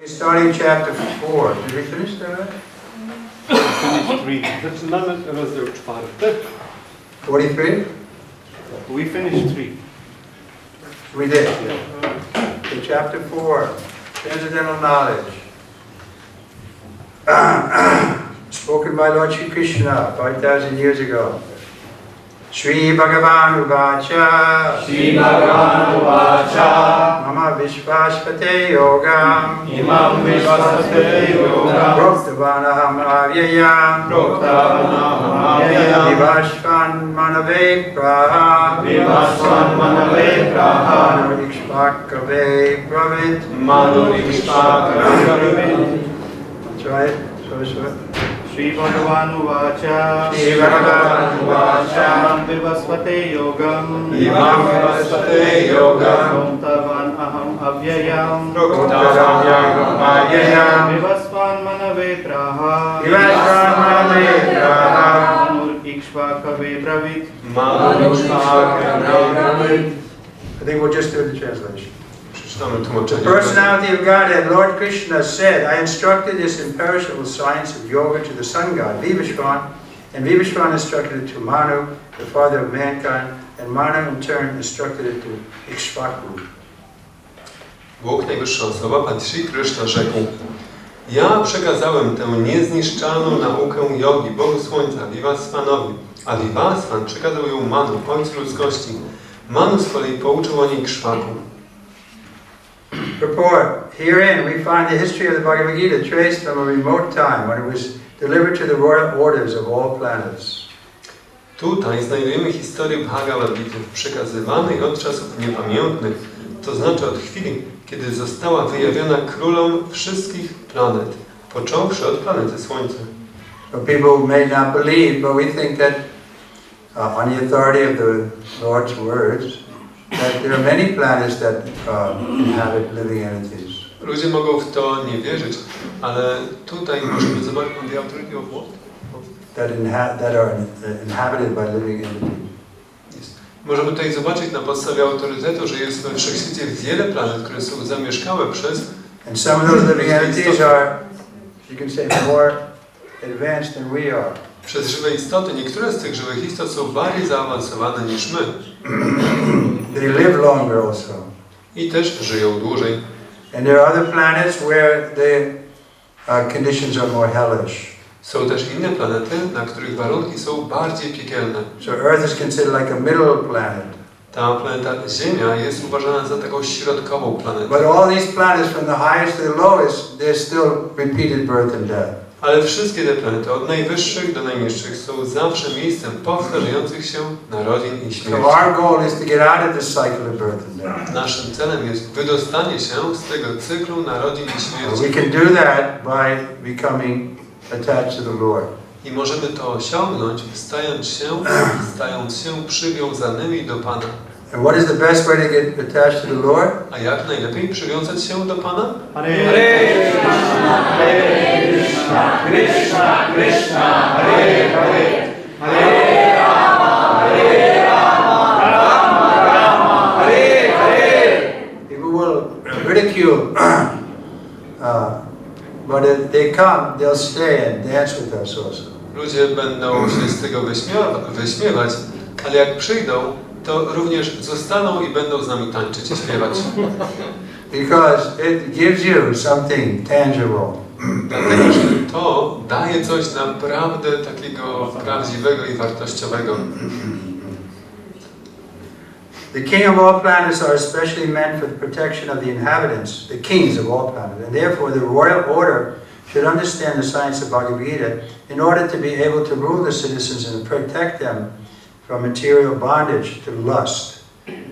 We started chapter 4. Did we finish that? Finish 3. Zaczynamy rozdział 4. 43? We finished 3. We did. So chapter 4, transcendental knowledge. Spoken by Lord Shri Krishna 5,000 years ago. Shri Bhagavan Uvacha. Shri Bhagavan Uvacha. Mama Vishvashpate Yogam. Imam Vishvashpate Yogam. Proktavanaham Avyayam. Proktavanaham Avyayam. Vivashvan Manave Praha. Vivashvan Manave Praha. Manurikshvakave Pravit. Manurikshvakave Pravit. Try it. Short. Shri Bhagavan Uvacha. Shri Bhagavan Uvacha. Imam Vivashvate Yogam. Imam Vivashvate Yogam. Proktavan Aham Avyayam. Proktavanaham Avyayam. Vivashvan Manave Praha. Vivashvan Manave Praha. Manurikshvakave Pravit. Manurikshvakave Pravit. I think we'll just do the translation. The personality of Godhead, Lord Krishna said, I instructed this imperishable science of yoga to the sun god, Vivashvan, and Vivashvan instructed it to Manu, the father of mankind, and Manu in turn instructed it to Ikshvaku. Bóg Najwyższa Osoba, Pan Shri Kryszna rzekł: Ja przekazałem tę niezniszczalną naukę jogi, Bogu Słońca, Vivasvanowi, a Vivasvan przekazał ją Manu, Ojcu ludzkości. Manu z kolei pouczył o niej Krzwaku. Report. Herein we find the history of the Bhagavad Gita traced from a remote time when it was delivered to the royal orders of all planets. Tutaj znajdujemy historię Bhagavad Gity przekazywanej od czasów niepamiętnych, to znaczy od chwili, kiedy została wyjawiona królom wszystkich planet, począwszy od planety Słońca. People may not believe, but we think that on the authority of the Lord's words, that there are many planets that inhabit living entities. Ludzie mogą w to nie wierzyć, ale tutaj możemy zobaczyć on the authority of what? That are inhabited by living entities. Możemy tutaj zobaczyć na podstawie autorytetu, że jest we wszechświecie wiele planet, które są zamieszkałe przez... And some of those living entities are, you can say, more advanced than we are. Przez żywe istoty. Niektóre z tych żywych istot są bardziej zaawansowane niż my. They live longer also. I też żyją dłużej. And there are other planets where the conditions are more hellish. Są też inne planety, na których warunki są bardziej piekielne. So Earth is considered like a middle planet. Ta planeta Ziemia jest uważana za taką środkową planetę. But all these planets from the highest to the lowest, there's still repeated birth and death. Ale wszystkie te planety, od najwyższych do najniższych, są zawsze miejscem powtarzających się narodzin i śmierci. So our goal is to get out of this cycle of birth and death. Naszym celem jest wydostanie się z tego cyklu narodzin i śmierci. We can do that by becoming attached to the Lord. I możemy to osiągnąć, stając się przywiązanymi do Pana. And what is the best way to get attached to the Lord? A jak najlepiej przywiązać się do Pana? Hare Krishna, Hare Krishna, Krishna Krishna, Hare Hare, Hare Rama, Hare Rama, Rama Rama, Hare Hare. People will ridicule, but if they come, they'll stay and dance with us also. Ludzie będą się z tego wyśmiewać, ale jak przyjdą, to również zostaną i będą z nami tańczyć i śpiewać. Because it gives you something tangible. Dlatego, że to daje coś naprawdę takiego prawdziwego i wartościowego. The king of all planets are especially meant for the protection of the inhabitants, the kings of all planets, and therefore the royal order should understand the science of Bhagavad Gita in order to be able to rule the citizens and protect them from material bondage to lust.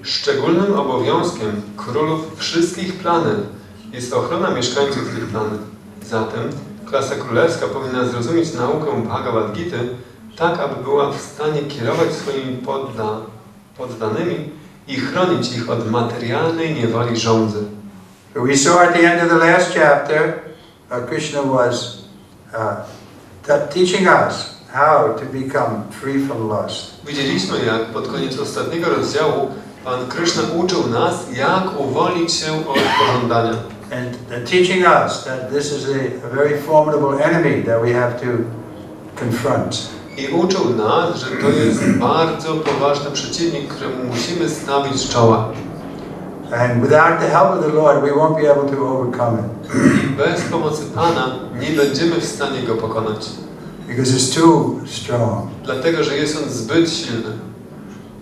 Szczególnym obowiązkiem królów wszystkich planet jest ochrona mieszkańców tych planet. Zatem klasa królewska powinna zrozumieć naukę Bhagavad Gity tak, aby była w stanie kierować swoimi poddanymi i chronić ich od materialnej niewoli żądzy. We saw at the end of the last chapter, Krishna was teaching us how to become free from lust. Widzieliśmy, jak pod koniec ostatniego rozdziału Pan Kryszna uczył nas, jak uwolnić się od pożądania. and teaching us that this is a very formidable enemy that we have to confront. I uczył nas, że to jest bardzo poważny przeciwnik, któremu musimy stawić czoła. And without the help of the Lord, we won't be able to overcome it. I bez pomocy Pana nie będziemy w stanie go pokonać. Because it's too strong. Dlatego, że jest on zbyt silny.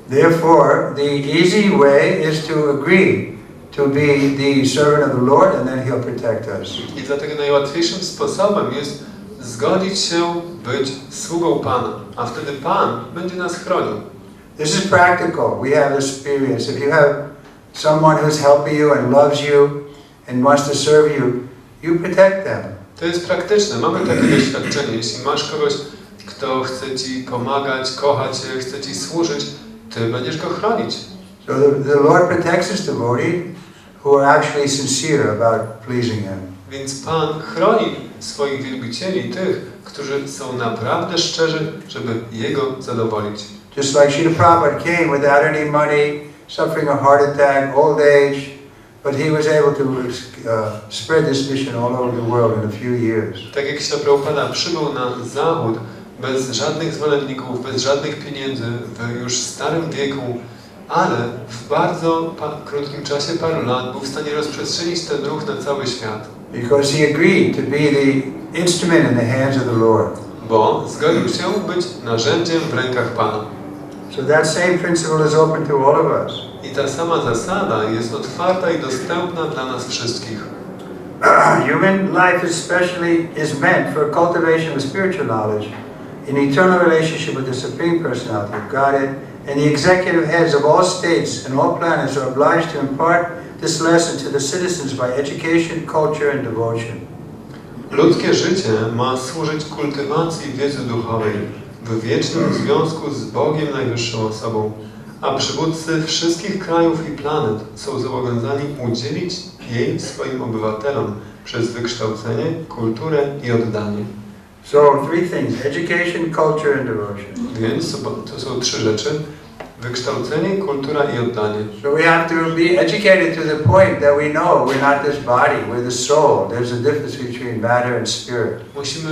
Therefore, the easy way is to agree to be the servant of the Lord, and then He'll protect us. I dlatego najłatwiejszym sposobem jest zgodzić się być sługą Pana, a wtedy Pan będzie nas chronił. This is practical. We have experience. If you have someone who's helping you and loves you and wants to serve you, you protect them. To jest praktyczne. Mamy takie doświadczenie. Jeśli masz kogoś, kto chce Ci pomagać, kocha Cię, chce Ci służyć, Ty będziesz go chronić. So the Lord protects His devotee who are actually sincere about pleasing Him. Więc Pan chroni swoich wielbicieli, tych, którzy są naprawdę szczerzy, żeby Jego zadowolić. Just like Srila Prabhupada came without any money, suffering a heart attack, old age, but he was able to spread this mission all over the world in a few years. Tak jak Srila Prabhupada przybył na Zachód bez żadnych zwolenników, bez żadnych pieniędzy, w już starym wieku, ale w bardzo krótkim czasie, paru lat, był w stanie rozprzestrzenić ten ruch na cały świat. Because he agreed to be the instrument in the hands of the Lord. Bo zgodził się być narzędziem w rękach Pana. So that same principle is open to all of us. I ta sama zasada jest otwarta i dostępna dla nas wszystkich. Human life especially is meant for cultivation of spiritual knowledge in eternal relationship with the Supreme Personality of Godhead, and the executive heads of all states and all planets are obliged to impart this lesson to the citizens by education, culture and devotion. Ludzkie życie ma służyć kultywacji wiedzy duchowej w wiecznym związku z Bogiem Najwyższą Osobą, a przywódcy wszystkich krajów i planet są zobowiązani udzielić jej swoim obywatelom przez wykształcenie, kulturę i oddanie. So three things: education, culture and devotion. Więc to są trzy rzeczy: wykształcenie, kultura i oddanie. So we have to be educated to the point that we know we're not this body, we're the soul. There's a difference between matter and spirit. Musimy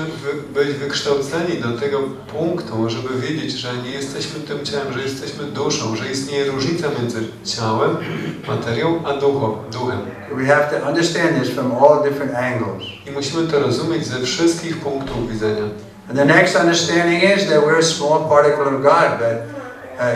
być wykształceni do tego punktu, żeby wiedzieć, że nie jesteśmy tym ciałem, że jesteśmy duszą, że istnieje różnica między ciałem, materią, a duchem. We have to understand this from all different angles. I musimy to rozumieć ze wszystkich punktów widzenia. And the next understanding is that we're a small particle of God, but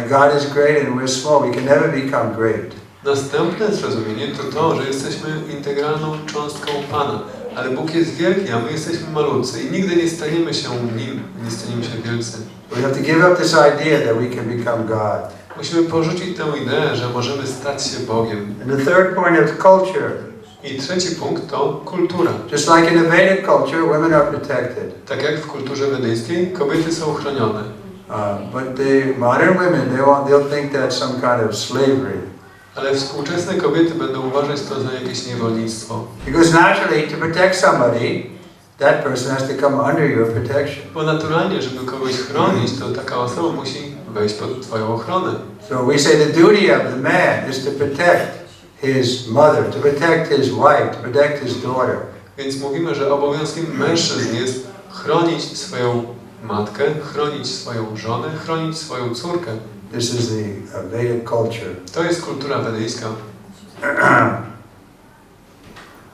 God is great and we're small. We can never become great. Następne zrozumienie to, że jesteśmy integralną cząstką Pana, ale Bóg jest wielki, a my jesteśmy malutcy i nigdy nie staniemy się Nim, nie staniemy się wielcy. We have to give up this idea that we can become God. Musimy porzucić tę ideę, że możemy stać się Bogiem. And the third point is culture. I trzeci punkt to kultura. Just like in the Vedic culture, women are protected. Tak jak w kulturze wedyjskiej, kobiety są chronione. But the modern women, they'll think that's some kind of slavery. Ale współczesne kobiety będą uważać to za jakieś niewolnictwo. Because naturally, to protect somebody, that person has to come under your protection. Bo naturalnie, żeby kogoś chronić, to taka osoba musi wejść pod Twoją ochronę. So we say the duty of the man is to protect his mother, to protect his wife, to protect his daughter. Więc mówimy, że obowiązkiem mężczyzn jest chronić swoją matkę, chronić swoją żonę, chronić swoją córkę. This is the Vedic culture. To jest kultura wedyjska.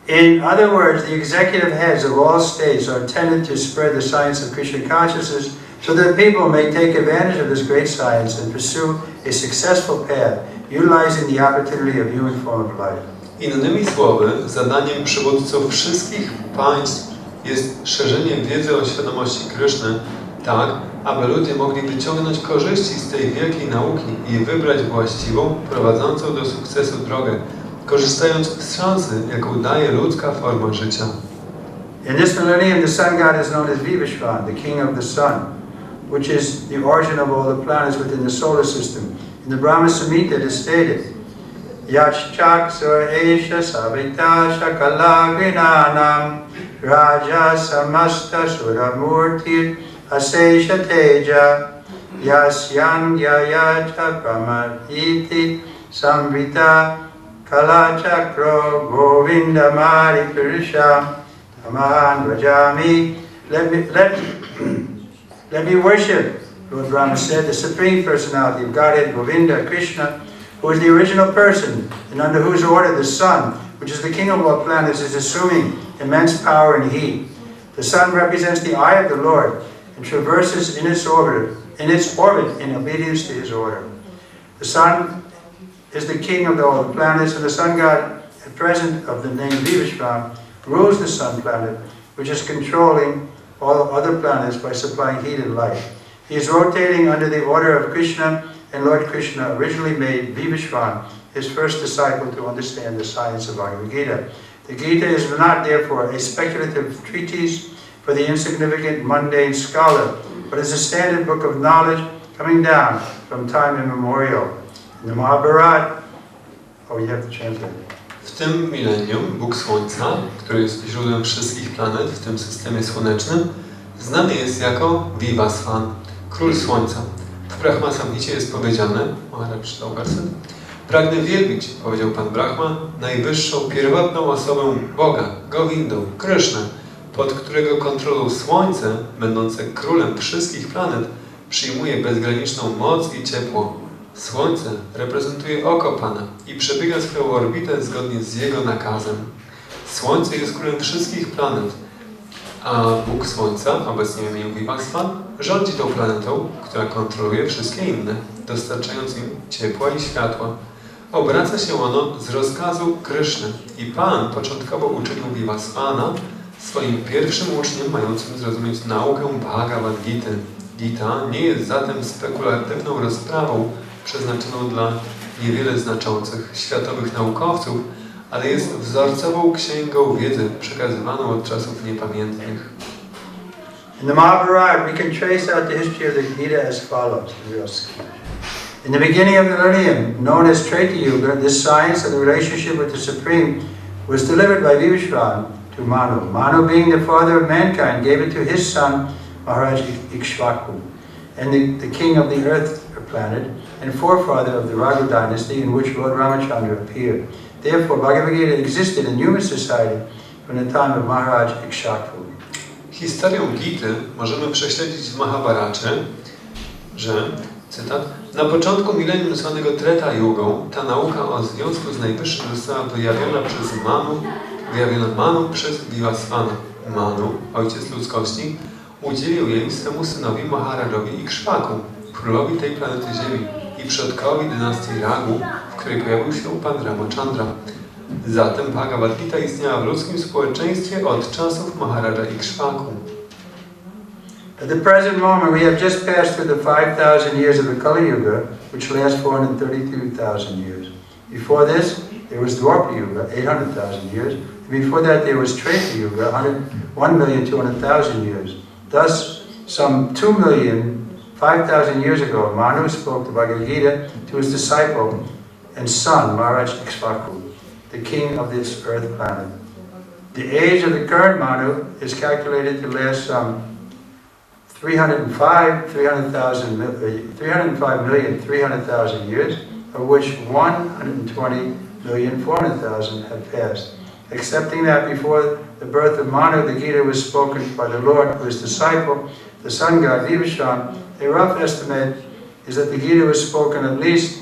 In other words, the executive heads of all states are intended to spread the science of Krishna consciousness so that people may take advantage of this great science and pursue a successful path, utilizing the opportunity of human form of life. Innymi słowy, zadaniem przywódców wszystkich państw jest szerzenie wiedzy o świadomości Kryszny, tak, aby ludzie mogli wyciągnąć korzyści z tej wielkiej nauki i wybrać właściwą, prowadzącą do sukcesu drogę, korzystając z szansy, jaką daje ludzka forma życia. In this millennium, the sun god is known as Vivishwan, the king of the sun, which is the origin of all the planets within the solar system. In the Brahma Samhita, it is stated, Yachchaksur Esha Savita Shakala Grinanam Raja Samasta Suramurti Asesha Teja Yasyang Yayacha Pramaditi Samvita Kala Chakra Govinda Mari Purusha Amahan Vajami. Let me worship, Lord Brahma said, the Supreme Personality of Godhead, Govinda, Krishna, who is the original person, and under whose order the sun, which is the king of all planets, is assuming immense power and heat. The sun represents the eye of the Lord and traverses in its orbit in obedience to his order. The sun is the king of all the planets, and the sun god, at present of the name Vivishvam, rules the sun planet, which is controlling all other planets by supplying heat and light. He is rotating under the order of Krishna, and Lord Krishna originally made Vivishvan his first disciple to understand the science of Bhagavad Gita. The Gita is not, therefore, a speculative treatise for the insignificant, mundane scholar, but is a standard book of knowledge coming down from time immemorial. In the Mahabharata, you have to translate it. W tym milenium Bóg Słońca, który jest źródłem wszystkich planet w tym systemie słonecznym, znany jest jako Vivasvan, król Słońca. W Brahma Samhicie jest powiedziane, Maharaj czytał werset, pragnę wielbić, powiedział Pan Brahma, najwyższą, pierwotną osobę Boga, Govindą, Krysznę, pod którego kontrolą Słońce, będące królem wszystkich planet, przyjmuje bezgraniczną moc i ciepło. Słońce reprezentuje oko Pana i przebiega swoją orbitę zgodnie z Jego nakazem. Słońce jest królem wszystkich planet, a Bóg Słońca, obecnie w imieniu Vivasvan, rządzi tą planetą, która kontroluje wszystkie inne, dostarczając im ciepła i światła. Obraca się ono z rozkazu Kryszny i Pan początkowo uczynił Vivasvana swoim pierwszym uczniem mającym zrozumieć naukę Bhagavad Gity. Gita nie jest zatem spekulatywną rozprawą przeznaczoną dla niewiele znaczących światowych naukowców, ale jest wzorcową księgą wiedzy przekazywaną od czasów niepamiętnych. In the Mahabharata, we can trace out the history of the Gita as follows. In the beginning of the millennium, known as Treta Yuga, this science of the relationship with the Supreme was delivered by Vivishvan to Manu. Manu, being the father of mankind, gave it to his son, Maharaj Ikshvaku, and the king of the earth planet, and forefather of the Raghu dynasty in which Lord Ramachandra appeared. Therefore, Bhagavad Gita existed in human society from the time of Maharaj Ikshvaku. Historię Gity możemy prześledzić w Mahabharacie, że, cytat, na początku milenium zwanego Treta Yugą, ta nauka o związku z Najwyższym została wyjawiona Manu przez Vivasvana. Manu, ojciec ludzkości, udzielił jej swemu synowi Maharajowi Ikshvaku, królowi tej planety Ziemi i przodkowi dynastii Raghu, w której pojawił się Pan Ramachandra. Zatem Bhagavad Gita istniała w ludzkim społeczeństwie od czasów Maharaja Ikshvaku. At the present moment, we have just passed through the 5,000 years of the Kali Yuga, which lasts 432,000 years. Before this, there was Dwapara Yuga, 800,000 years. Before that, there was Treta Yuga, 1,200,000 years. Thus, some 5,000 years ago, Manu spoke the Bhagavad Gita to his disciple and son, Maharaj Ikshvaku, the king of this earth planet. The age of the current Manu is calculated to last some 305,300,000 years, of which 120,400,000 have passed. Accepting that before the birth of Manu, the Gita was spoken by the Lord to his disciple, the sun god Vivishvan, a rough estimate is that the Gita was spoken at least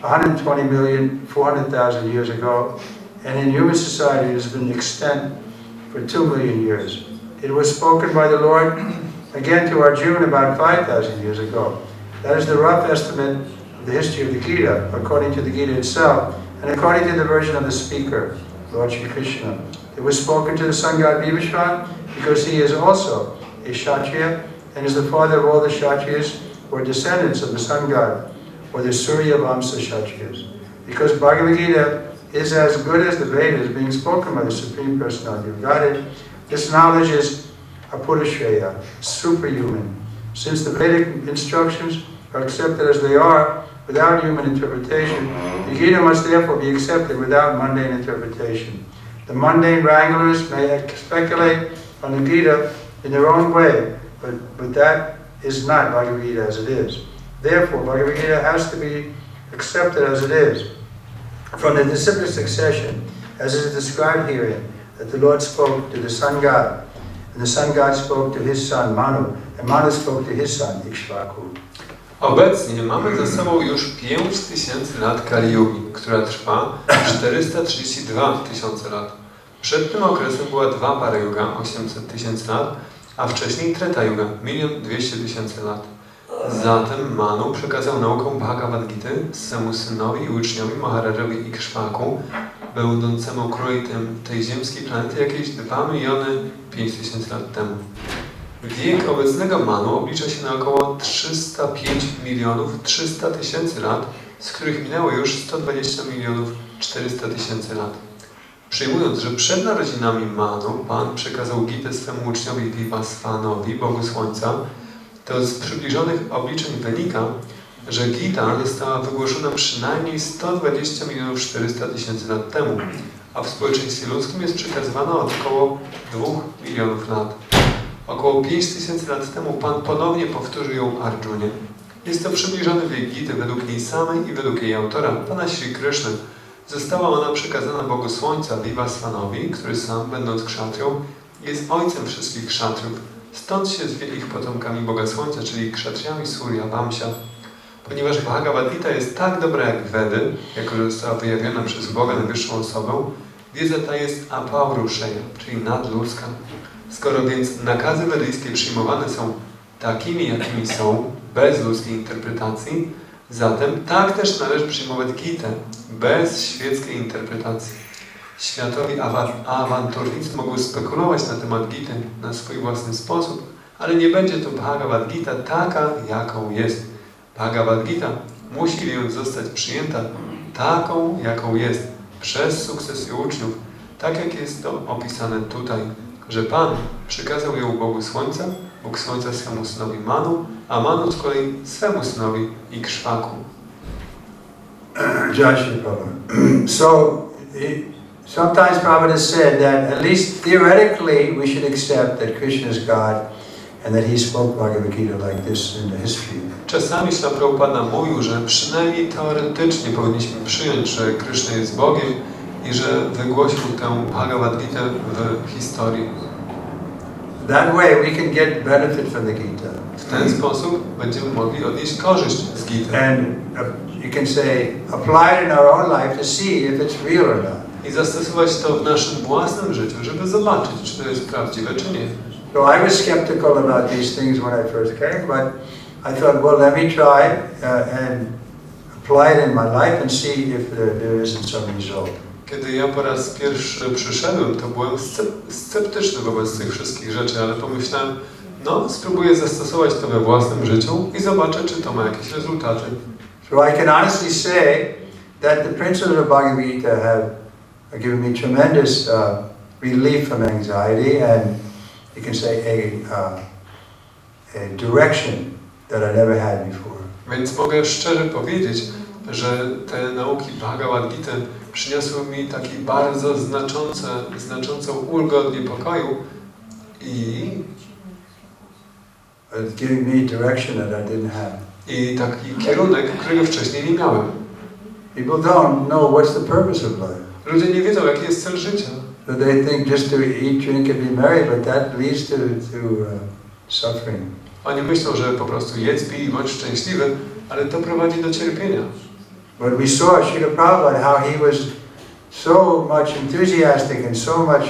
120,400,000 years ago, and in human society it has been extant for 2 million years. It was spoken by the Lord again to Arjuna about 5,000 years ago. That is the rough estimate of the history of the Gita, according to the Gita itself, and according to the version of the speaker, Lord Shri Krishna. It was spoken to the sun god Vivishvan because he is also a Kshatriya and is the father of all the Kshatriyas or descendants of the sun god, or the Surya Vamsa Kshatriyas. Because Bhagavad Gita is as good as the Vedas being spoken by the Supreme Personality of Godhead, this knowledge is apurashreya, superhuman. Since the Vedic instructions are accepted as they are, without human interpretation, the Gita must therefore be accepted without mundane interpretation. The mundane wranglers may speculate on the Gita in their own way, but that is not Bhagavad Gita as it is. Therefore, Bhagavad Gita has to be accepted as it is. from the disciplic succession, as is described herein, that the Lord spoke to the sun god, and the sun god spoke to his son Manu, and Manu spoke to his son Ikshvaku. Obecnie mamy za sobą już 5000 lat Kali Yugi, która trwa 432 tysiące lat. Przed tym okresem była 2 para Yuga, 800 tysięcy lat, a wcześniej Treta Yuga, 1 200 000 lat. Zatem Manu przekazał naukę Bhagavad Gity swemu synowi i uczniowi Maharajowi Ikshvaku, będącemu królem tej ziemskiej planety jakieś 2 500 000 lat temu. Wiek obecnego Manu oblicza się na około 305 300 000 lat, z których minęło już 120 400 000 lat. Przyjmując, że przed narodzinami Manu Pan przekazał Gitę swemu uczniowi Vivasvanowi, Bogu Słońca, to z przybliżonych obliczeń wynika, że Gita została wygłoszona przynajmniej 120 400 000 lat temu, a w społeczeństwie ludzkim jest przekazywana od około 2 milionów lat. Około 5000 lat temu Pan ponownie powtórzył ją Arjunie. Jest to przybliżony wiek Gity według niej samej i według jej autora, Pana Śri Kryszny. Została ona przekazana Bogu Słońca, Vivasvanowi, który sam, będąc kszatrią, jest ojcem wszystkich kszatriów. Stąd się zwie ich potomkami Boga Słońca, czyli kszatriami Surya Vamsha. Ponieważ Bhagavad Gita jest tak dobra jak Vedy, jako że została wyjawiona przez Boga najwyższą osobę, wiedza ta jest apaurusheya, czyli nadludzka. Skoro więc nakazy wedyjskie przyjmowane są takimi, jakimi są, bez ludzkiej interpretacji, zatem tak też należy przyjmować Gitę, bez świeckiej interpretacji. Światowi awanturnicy mogą spekulować na temat Gity na swój własny sposób, ale nie będzie to Bhagavad Gita taka, jaką jest. Bhagavad Gita musi więc zostać przyjęta taką, jaką jest, przez sukcesję uczniów, tak jak jest to opisane tutaj, że Pan przekazał ją Bogu Słońca, Bóg Słońca swemu synowi Manu, a Manu z kolei swemu synowi Ikshvaku. Jai Shri Prabhupada. So, sometimes Prabhupada has said that at least theoretically we should accept that Krishna is God and that he spoke Bhagavad Gita like this in his view. Czasami Śla Prabhupada mówił, że przynajmniej teoretycznie powinniśmy przyjąć, że Kryszna jest Bogiem i że wygłosił tę Bhagavad Gitę w historii. That way we can get benefit from the Gita. W ten sposób będziemy mogli odnieść korzyść z Gity. And you can say, apply it in our own life to see if it's real or not. I zastosować to w naszym własnym życiu, żeby zobaczyć, czy to jest prawdziwe, czy nie. So I was skeptical about these things when I first came, but I thought, well, let me try and apply it in my life and see if there isn't some result. Kiedy ja po raz pierwszy przyszedłem, to byłem sceptyczny wobec tych wszystkich rzeczy, ale pomyślałem, no, spróbuję zastosować to we własnym życiu i zobaczę, czy to ma jakieś rezultaty. So I can honestly say that the principles of Bhagavad Gita have given me tremendous relief from anxiety and you can say a direction that I never had before. Więc mogę szczerze powiedzieć, że te nauki Bhagavad Gita przyniosły mi taki bardzo znaczącą ulgę od niepokoju i giving me direction that I didn't have. I taki kierunek, którego wcześniej nie miałem. People don't know what's the purpose of life. Ludzie nie wiedzą, jaki jest cel życia. So they think just to eat, drink and be merry, but that leads to suffering. Oni myślą, że po prostu jedz, pij i bądź szczęśliwy, ale to prowadzi do cierpienia. But we saw Srila Prabhupada, how he was so much enthusiastic and so much,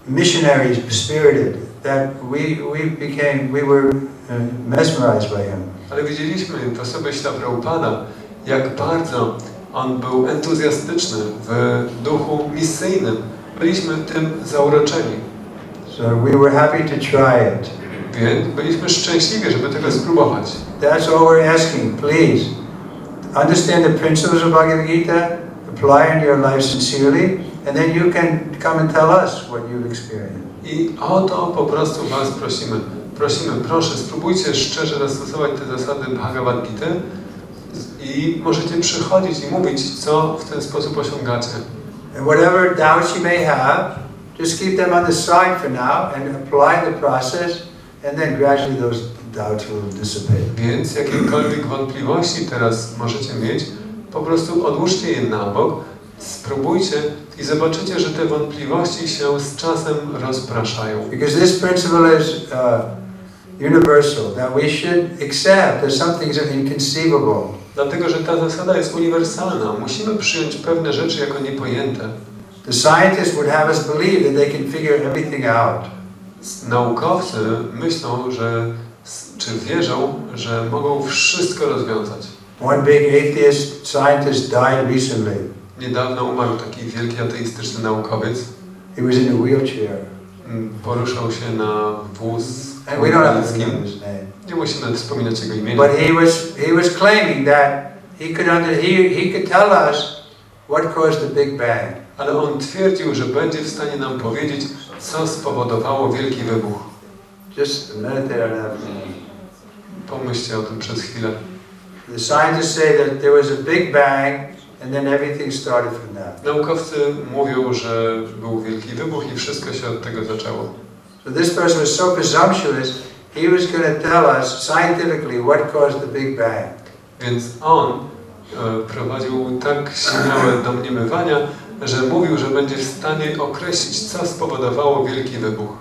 missionary spirited that we were mesmerized by him. Ale widzieliśmy w osobie Śla Prabhupada, jak bardzo on był entuzjastyczny w duchu misyjnym. Byliśmy tym zauroczeni. So we were happy to try it. Więc byliśmy szczęśliwi, żeby tego spróbować. That's all we're asking. Please understand the principles of Bhagavad Gita, apply in your life sincerely, and then you can come and tell us what you've experienced. I o to po prostu Was prosimy. Proszę, spróbujcie szczerze zastosować te zasady Bhagavad Gita i możecie przychodzić i mówić, co w ten sposób osiągacie. And whatever doubts you may have, just keep them on the side for now and apply the process, and then gradually doubts will dissipate. Więc jakiekolwiek wątpliwości teraz możecie mieć, po prostu odłóżcie je na bok, spróbujcie i zobaczycie, że te wątpliwości się z czasem rozpraszają. Because this principle is universal, that we should accept that some things are inconceivable. Dlatego, że ta zasada jest uniwersalna. Musimy przyjąć pewne rzeczy jako niepojęte. The scientists would have us believe that they can figure everything out. Naukowcy myślą, czy wierzą, że mogą wszystko rozwiązać. One big atheist scientist died recently. Niedawno umarł taki wielki ateistyczny naukowiec. He was in a wheelchair. Poruszał się na wóz And we don't have to inwalidzkim. know his name. Nie musimy wspominać jego imienia. But he was claiming that he could tell us what caused the Big Bang. Ale on twierdził, że będzie w stanie nam powiedzieć, co spowodowało wielki wybuch. Just meditate on that. Pomyślcie o tym przez chwilę. The scientists say that there was a Big Bang and then everything started from that. Naukowcy mówią, że był wielki wybuch i wszystko się od tego zaczęło. So this person was so presumptuous, he was going to tell us scientifically what caused the Big Bang. Więc on prowadził tak śmiałe domniemywania, że mówił, że będzie w stanie określić, co spowodowało wielki wybuch.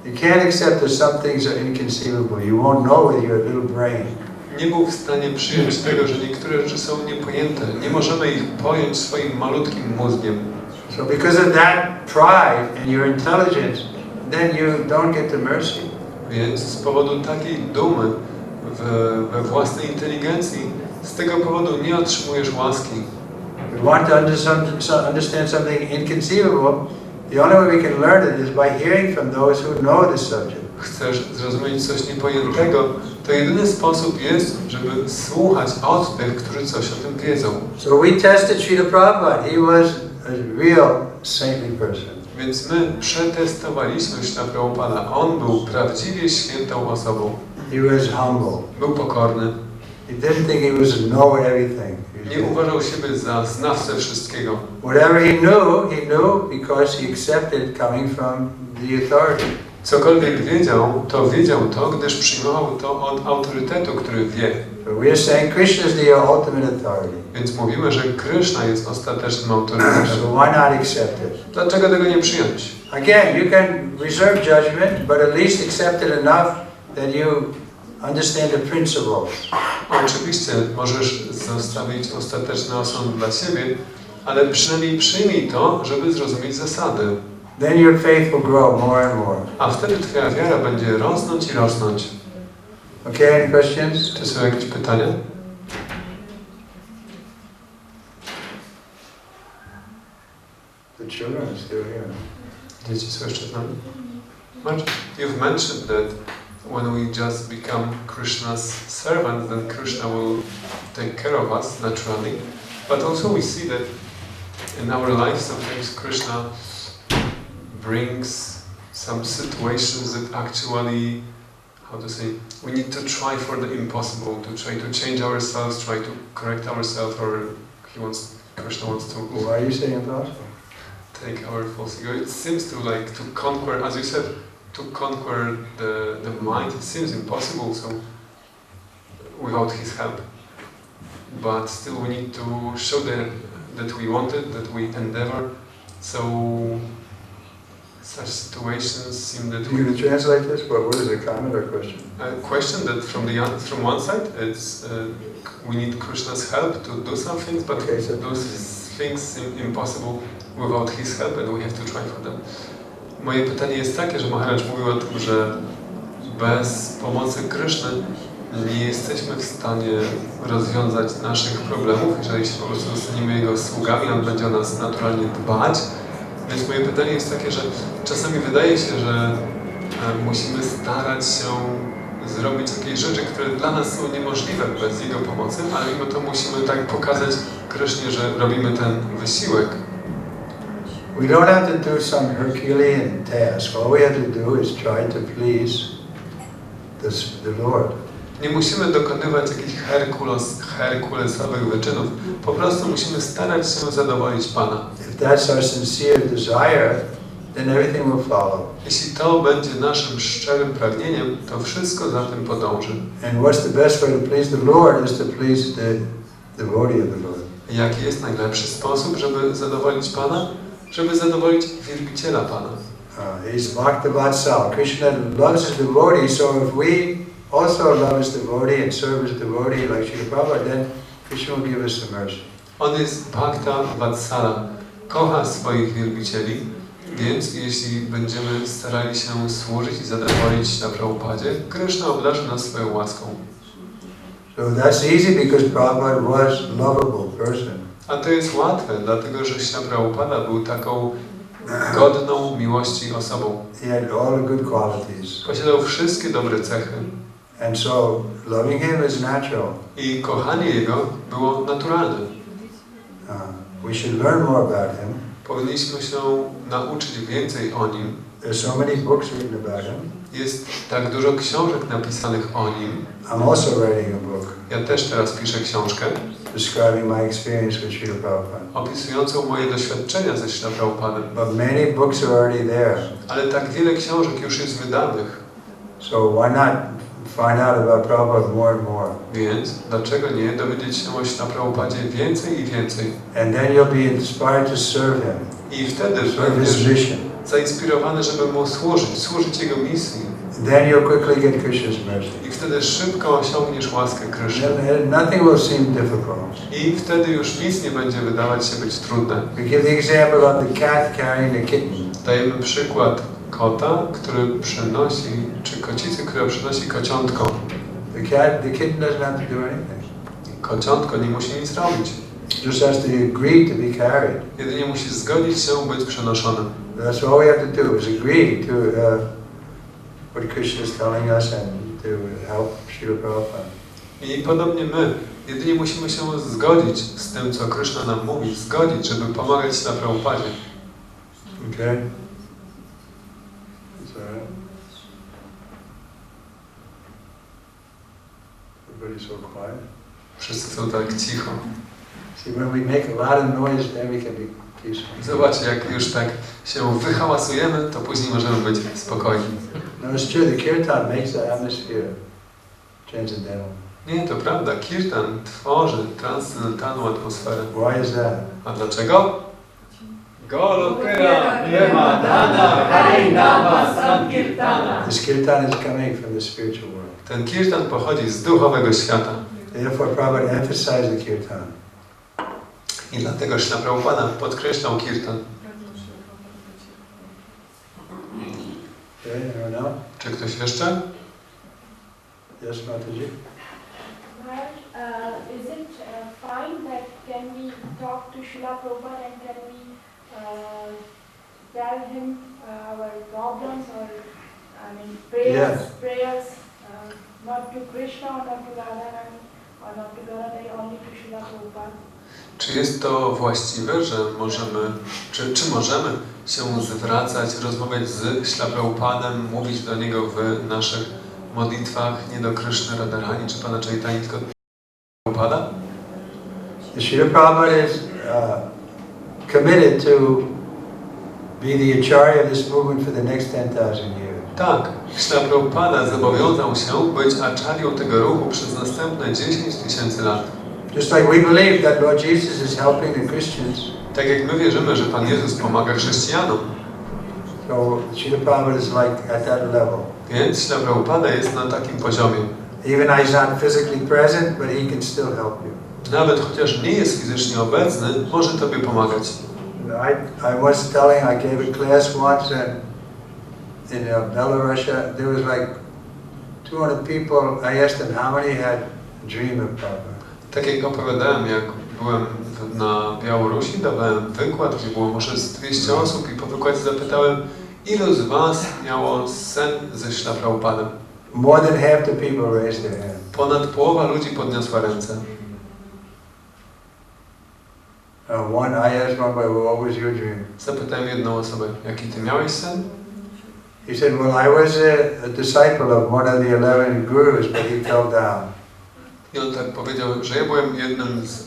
You can't accept that some things are inconceivable. You won't know with your little brain. Nie był w stanie przyjąć tego, że niektóre rzeczy są niepojęte. Nie możemy ich pojąć swoim malutkim mózgiem. So because of that pride and your intelligence, then you don't get the mercy. Więc z powodu takiej dumy we własnej inteligencji, z tego powodu nie otrzymujesz łaski. If we want to understand something inconceivable, the only way we can learn it is by hearing from those who know the subject. Chcesz zrozumieć coś niepojętego, to jedyny sposób jest, żeby słuchać od tych, którzy coś o tym wiedzą. So we tested Srila Prabhupada. He was a real saintly person. Więc my przetestowaliśmy Śla Prabhupada. On był prawdziwie świętą osobą. He was humble. Był pokorny. He didn't think he was to know everything. Nie uważał siebie za znawcę wszystkiego. Whatever he knew because he accepted coming from the authority. Cokolwiek wiedział, gdyż przyjmował to od autorytetu, który wie. So we are saying Krishna is the ultimate authority. Więc mówimy, że Kryszna jest ostatecznym autorytetem. So why not accept it? Dlaczego tego nie przyjąć? Again, you can reserve judgment, but at least accept it enough that you understand the principles. Oczywiście możesz zostawić ostateczny osąd dla siebie, ale przynajmniej przyjmij to, żeby zrozumieć zasady. Then your faith will grow more and more. A wtedy twoja wiara będzie rosnąć i rosnąć. Okay, any questions? Czy są jakieś pytania? The children are still here. Dzieci są jeszcze z nami? Marcin, you've mentioned that when we just become Krishna's servant, then Krishna will take care of us naturally. But also we see that in our life sometimes Krishna brings some situations that actually, how to say, we need to try for the impossible, to try to change ourselves, try to correct ourselves, or Krishna wants to Why are you saying impossible? take our false ego. It seems to conquer, as you said, to conquer the mind. It seems impossible, so without his help. But still we need to show that we want it, that we endeavor. So such situations seem that Are you going to translate this? What is it, a comment or a question? a question that from one side it's we need Krishna's help to do some things, but Okay, so those things seem impossible without his help and we have to try for them. Moje pytanie jest takie, że Maharaj mówił o tym, że bez pomocy Kryszny nie jesteśmy w stanie rozwiązać naszych problemów, jeżeli się po prostu zostaniemy Jego sługami, On będzie o nas naturalnie dbać. Więc moje pytanie jest takie, że czasami wydaje się, że musimy starać się zrobić jakieś rzeczy, które dla nas są niemożliwe bez Jego pomocy, ale mimo to musimy tak pokazać Krysznie, że robimy ten wysiłek. We don't have to do some Herculean task. All we have to do is try to please the Lord. Nie musimy dokonywać jakichś herkulesowych wyczynów. Po prostu musimy starać się zadowolić Pana. If that's our sincere desire, then everything will follow. Jeśli to będzie naszym szczerym pragnieniem, to wszystko za tym podąży. And what's the best way to please the Lord is to please the devotee of the Lord. Jaki jest najlepszy sposób, żeby zadowolić Pana? Żeby zadowolić wielbiciela Pana. He's Bhakta Vatsal. Krishna loves his devotee, so if we also love his devotee and serve his devotee like Srila Prabhupada, then Krishna will give us some mercy. On jest Bhakta Vatsala. Kocha swoich wielbicieli, więc jeśli będziemy starali się służyć i zadowolić na Prabhupadzie, Kryszna obdarzy nas swoją łaską. So that's easy because Prabhupada was a lovable person. A to jest łatwe, dlatego że Śla Prabhupada był taką godną miłości osobą. He had all the good qualities. Posiadał wszystkie dobre cechy. And so loving him is natural. I kochanie Jego było naturalne. We should learn more about him. Powinniśmy się nauczyć więcej o Nim. There's so many books written about him. Jest tak dużo książek napisanych o Nim. I'm also writing a book. Ja też teraz piszę książkę Describing my experience with Srila Prabhupada. opisującą moje doświadczenia ze Śla Prabhupadem. But many books are already there. Ale tak wiele książek już jest wydanych. So why not find out about Prabhupada more and more? Więc dlaczego nie dowiedzieć się o Śla Prabhupadzie więcej i więcej? And then you'll be inspired to serve him. I wtedy Serve his będziesz mission. zainspirowany, żeby Mu służyć Jego misji. Then you'll quickly get Krishna's mercy. I wtedy szybko osiągniesz łaskę Kryszny. And nothing will seem difficult. I wtedy już nic nie będzie wydawać się być trudne. We give the example of the cat carrying the kitten. Dajemy przykład kota, który przynosi, czy kocicy, która przynosi kociątko. The kitten doesn't have to do anything. Kociątko nie musi nic robić. Just has to agree to be carried. Jedynie musi zgodzić się być przenoszonym. That's all we have to do is agree to what Krishna is telling us and to help Srila Prabhupada. I podobnie my, jedynie musimy się zgodzić z tym, co Kryszna nam mówi, zgodzić, żeby pomagać na Prabhupadzie. Okay? Is that right? Everybody's so quiet. Wszyscy są tak cicho. See, when we make a lot of noise, then we can be peaceful. Zobaczcie, jak już tak się wyhałasujemy, to później możemy być spokojni. No, it's true. The kirtan makes the atmosphere transcendental. Nie, to prawda. Kirtan tworzy transcendentalną atmosferę. Why is that? A dlaczego? Golokera Prema Dana Harinama Sankirtana. This kirtan is coming from the spiritual world. Ten kirtan pochodzi z duchowego świata. Therefore, Prabhupada emphasized the kirtan. I dlatego Śla Prabhupada podkreślał kirtan. Okay, anyone else? Czy ktoś jeszcze? Yes, Mataji? Is it fine that can we talk to Srila Prabhupada and can we tell him our problems or prayers not to Krishna or not to Radharani or not to Radharani, only to Srila Prabhupada? Czy jest to właściwe, że możemy, czy możemy się zwracać, rozmawiać z Śla Prabhupadem, mówić do Niego w naszych modlitwach nie do Kryszny, Radharani czy Pana Chaitanya, tylko do Prabhupada? Srila Prabhupada is committed to be the acharya of this movement for the next 10,000 years. Tak, Śla Prabhupada zobowiązał się być acharyą tego ruchu przez następne 10 000 lat. Just like we believe that Lord Jesus is helping the Christians. Tak jak my wierzymy, że Pan Jezus pomaga chrześcijanom. So Srila Prabhupada is like at that level. Więc Śla Prabhupada jest na takim poziomie. Even though he's not physically present, but he can still help you. Nawet chociaż nie jest fizycznie obecny, może Tobie pomagać. I was telling, I gave a class once in Belarusia. There was like 200 people. I asked them how many had a dream of Prabhupada. Tak jak opowiadałem, jak byłem na Białorusi, dawałem wykład, gdzie było może z 200 osób i po wykładzie zapytałem, ilu z Was miało sen ze Śla Prabhupadem? More than half the people raised their hand. Ponad połowa ludzi podniosła ręce. I asked one boy, well, what was your dream? Zapytałem jedną osobę, jaki Ty miałeś sen? He said, well, I was a disciple of one of the 11 gurus, but he fell down. I on tak powiedział, że ja byłem jednym z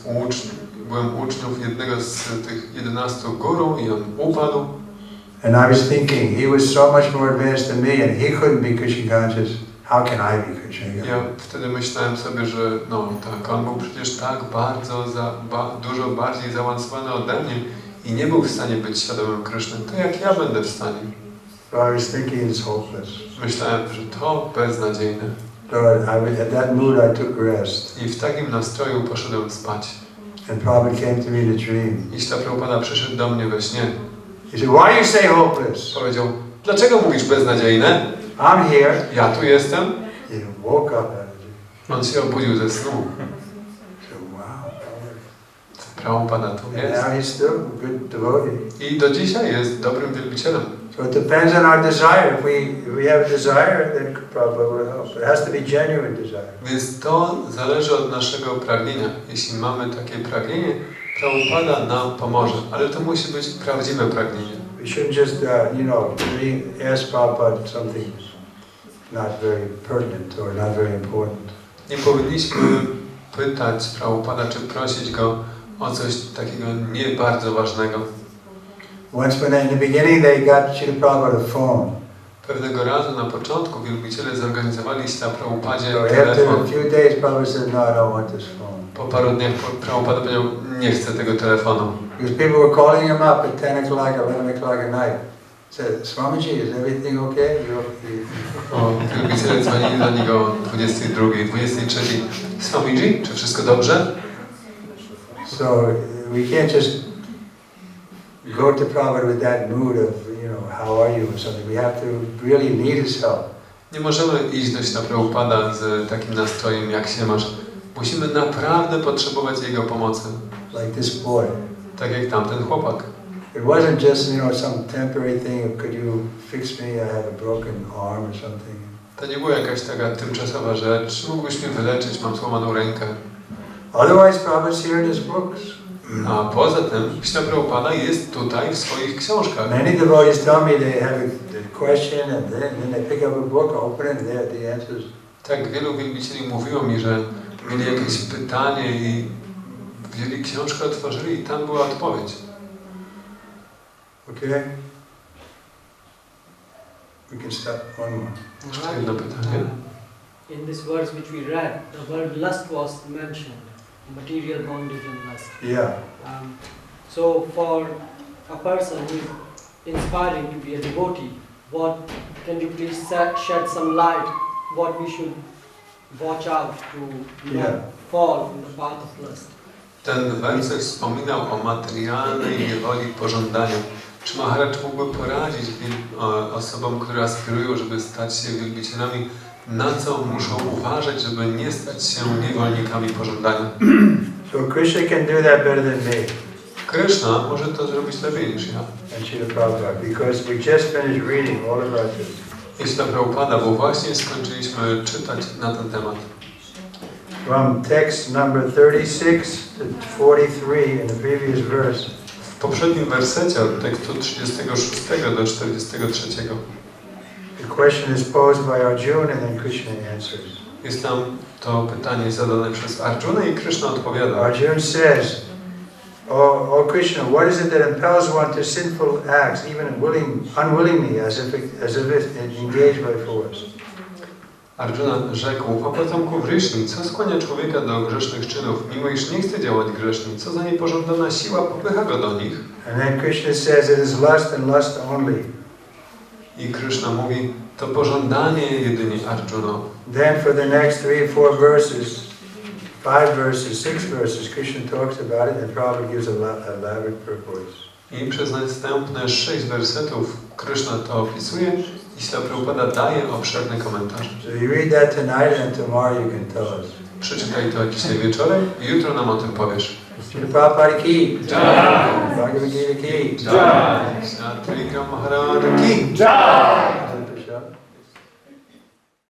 uczniów jednego z tych 11 guru i on upadł. And I was thinking, he was so much more advanced than me, and he couldn't be Krishna conscious. How can I be Krishna conscious? Ja wtedy myślałem sobie, że no tak, on był przecież tak bardzo, dużo bardziej zaawansowany ode mnie i nie był w stanie być świadomym Kryszny. To jak ja będę w stanie? So I was thinking it's hopeless. Myślałem, że to beznadziejne. So at that mood I took rest. I w takim nastroju poszedłem spać. And Prabhupada came to me in a dream. I Śla Prabhupada przyszedł do mnie we śnie. He said, why you say hopeless? Powiedział, dlaczego mówisz beznadziejne? I'm here. Ja tu jestem. He woke up out of it. On się obudził ze snu. I said, wow. Prabhupada tu And jest. now he's still a good devotee. I do dzisiaj jest dobrym wielbicielem. So it depends on our desire. If we have a desire, then Prabhupada will help. It has to be genuine desire. Więc to zależy od naszego pragnienia. Jeśli mamy takie pragnienie, Prabhupada nam pomoże. Ale to musi być prawdziwe pragnienie. We shouldn't just, ask Prabhupada something not very pertinent or not very important. Nie powinniśmy pytać Prabhupada, czy prosić go o coś takiego nie bardzo ważnego. Once in the beginning they got Srila Prabhupada a phone. Pewnego razu na początku wielbiciele zorganizowali Śla Prabhupadzie So after telefon. a few days, Prabhupada said, no, I don't want this phone. Po paru dniach Prabhupada powiedział, nie chcę tego telefonu. Because people were calling him up at 10 o'clock, 11 o'clock at night. Said, Swamiji, is everything okay? Wielbiciele dzwonili do niego o 22, 23. Swamiji, czy wszystko dobrze? So we can't just go to Prabhupada with that mood of, how are you or something. We have to really need his help. Nie możemy iść do Śla Prabhupada z takim nastrojem, jak się masz. Musimy naprawdę potrzebować jego pomocy. Like this boy. Tak jak tamten chłopak. It wasn't just, some temporary thing, could you fix me, I have a broken arm or something. To nie była jakaś taka tymczasowa rzecz. Mógłbyś mnie wyleczyć, mam złamaną rękę. Otherwise, Prabhupada's here in his books. A poza tym, Śla Prabhupada jest tutaj w swoich książkach. Many devotees tell me they have a question and then they pick up a book, open it, and there are the answers. Tak, wielu wielbicieli mówiło mi, że mieli jakieś pytanie i wzięli książkę, otworzyli i tam była odpowiedź. Okay? We can start one more. Jeszcze jedno pytanie. In this verse which we read, the word lust was mentioned, material bondage and lust. Yeah. So for a person who is inspiring to be a devotee, can you please shed some light what we should watch out to not fall in the path of lust? Ten werset wspominał o materialnej niewoli pożądania. Czy Maharaj mógłby poradzić osobom, które aspirują, żeby stać się wielbicielami, na co muszą uważać, żeby nie stać się niewolnikami pożądania? So Krishna can do that better than me. Kryszna może to zrobić lepiej niż ja. And Srila Prabhupada, because we just finished reading all about this. Śla Prabhupada, bo właśnie skończyliśmy czytać na ten temat. From text number 36 to 43 in the previous verse. W poprzednim wersecie od tekstu 36 do 43 The question is posed by Arjuna and then Krishna answers. jest tam to pytanie zadane przez Arjuna i Kryszna odpowiada. Arjuna says, O Krishna, what is it that impels one to sinful acts, even unwillingly, as if it engaged by force? Arjuna rzekł, o potomku Kryszny, co skłania człowieka do grzesznych czynów, mimo iż nie chce działać grzecznie? Co za niepożądana siła popycha go do nich? And then Krishna says it is lust and lust only. I Kryszna mówi, to pożądanie jedynie, Arjuno. Then for the next 3, 4 verses, 5 verses, 6 verses, Krishna talks about it and Prabhupada gives a elaborate purport. I przez następne 6 wersetów Kryszna to opisuje i Śla Prabhupada daje obszerny komentarz. So you read that tonight and tomorrow you can tell us. Przeczytaj to dzisiaj wieczorem i jutro nam o tym powiesz. Srila Prabhupada ki. Jai. Bhagavad Gita ki. Jai. Trivikrama Swami ki. Jai.